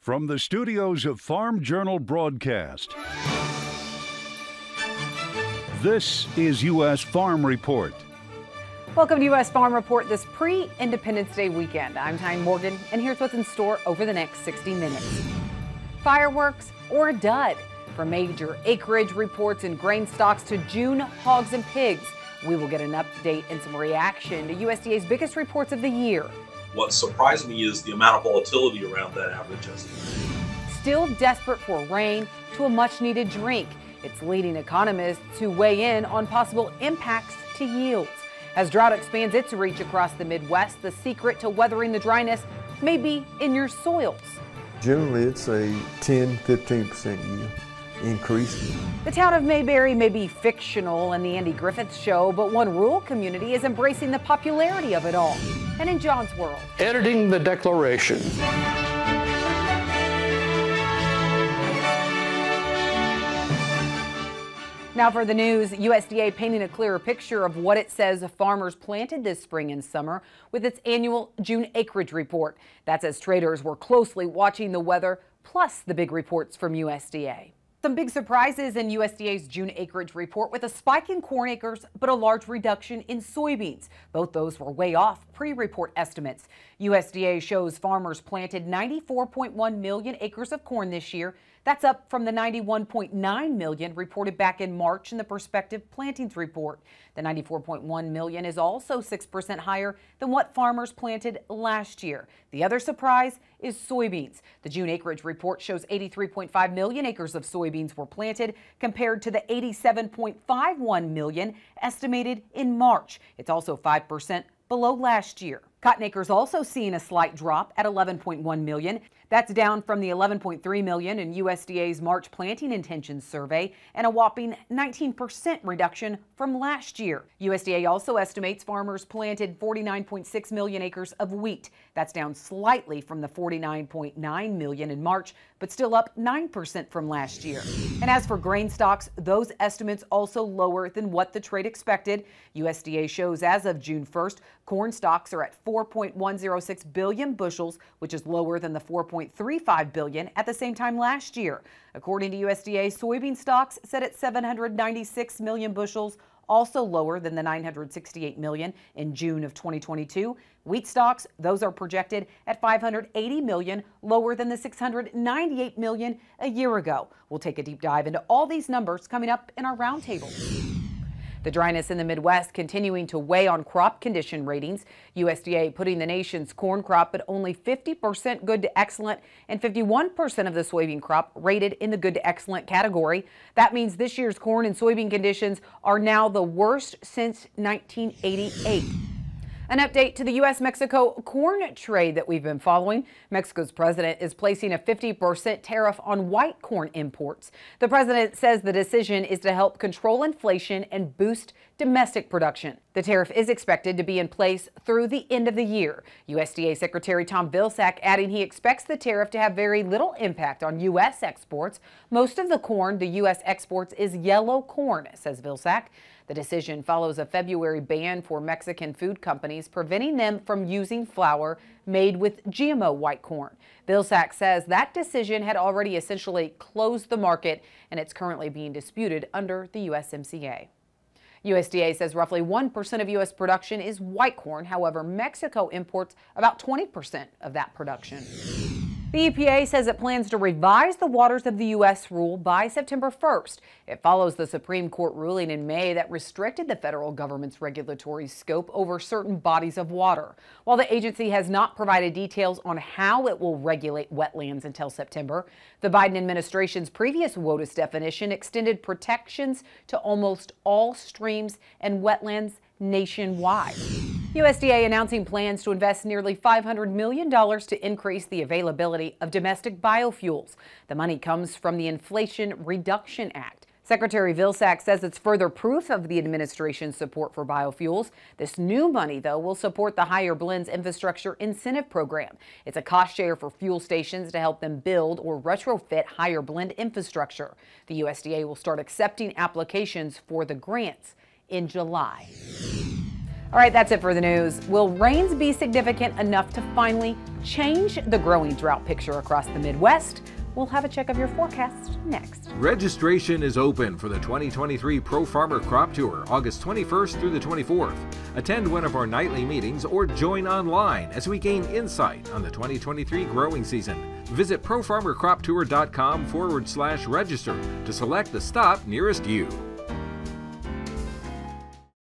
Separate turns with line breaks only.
From the studios of Farm Journal Broadcast, this is U.S. Farm Report.
Welcome to U.S. Farm Report this pre-Independence Day weekend. I'm Tyne Morgan, and here's what's in store over the next 60 minutes. Fireworks or a dud? From major acreage reports and grain stocks to June hogs and pigs, we will get an update and some reaction to USDA's biggest reports of the year.
What surprised me is the amount of volatility around that average estimate.
Still desperate for rain to a much-needed drink. It's leading economists to weigh in on possible impacts to yields. As drought expands its reach across the Midwest, the secret to weathering the dryness may be in your soils.
Generally, it's a 10-15% yield increase.
The town of Mayberry may be fictional in the Andy Griffith Show, but one rural community is embracing the popularity of it all. And in John's world,
editing the declaration.
Now for the news, USDA painting a clearer picture of what it says farmers planted this spring and summer with its annual June acreage report. That's as traders were closely watching the weather, plus the big reports from USDA. Some big surprises in USDA's June acreage report, with a spike in corn acres but a large reduction in soybeans. Both those were way off pre-report estimates. USDA shows farmers planted 94.1 million acres of corn this year. That's up from the 91.9 million reported back in March in the Prospective Plantings Report. The 94.1 million is also 6% higher than what farmers planted last year. The other surprise is soybeans. The June acreage report shows 83.5 million acres of soybeans were planted compared to the 87.51 million estimated in March. It's also 5% below last year. Cotton acres also seeing a slight drop at 11.1 million. That's down from the 11.3 million in USDA's March planting intentions survey and a whopping 19% reduction from last year. USDA also estimates farmers planted 49.6 million acres of wheat. That's down slightly from the 49.9 million in March, but still up 9% from last year. And as for grain stocks, those estimates also lower than what the trade expected. USDA shows as of June 1st, corn stocks are at 4.106 billion bushels, which is lower than the 4.35 billion at the same time last year. According to USDA, soybean stocks set at 796 million bushels, also lower than the 968 million in June of 2022. Wheat stocks, those are projected at 580 million, lower than the 698 million a year ago. We'll take a deep dive into all these numbers coming up in our roundtable. The dryness in the Midwest continuing to weigh on crop condition ratings. USDA putting the nation's corn crop at only 50% good to excellent and 51% of the soybean crop rated in the good to excellent category. That means this year's corn and soybean conditions are now the worst since 1988. An update to the U.S.-Mexico corn trade that we've been following. Mexico's president is placing a 50% tariff on white corn imports. The president says the decision is to help control inflation and boost domestic production. The tariff is expected to be in place through the end of the year. USDA Secretary Tom Vilsack adding he expects the tariff to have very little impact on U.S. exports. Most of the corn the U.S. exports is yellow corn, says Vilsack. The decision follows a February ban for Mexican food companies preventing them from using flour made with GMO white corn. Vilsack says that decision had already essentially closed the market, and it's currently being disputed under the USMCA. USDA says roughly 1% of U.S. production is white corn. However, Mexico imports about 20% of that production. The EPA says it plans to revise the waters of the U.S. rule by September 1st. It follows the Supreme Court ruling in May that restricted the federal government's regulatory scope over certain bodies of water. While the agency has not provided details on how it will regulate wetlands until September, the Biden administration's previous WOTUS definition extended protections to almost all streams and wetlands nationwide. USDA announcing plans to invest nearly $500 million to increase the availability of domestic biofuels. The money comes from the Inflation Reduction Act. Secretary Vilsack says it's further proof of the administration's support for biofuels. This new money, though, will support the Higher Blends Infrastructure Incentive Program. It's a cost share for fuel stations to help them build or retrofit higher blend infrastructure. The USDA will start accepting applications for the grants in July. All right, that's it for the news. Will rains be significant enough to finally change the growing drought picture across the Midwest? We'll have a check of your forecast next.
Registration is open for the 2023 Pro Farmer Crop Tour, August 21st through the 24th. Attend one of our nightly meetings or join online as we gain insight on the 2023 growing season. Visit profarmercroptour.com/register to select the stop nearest you.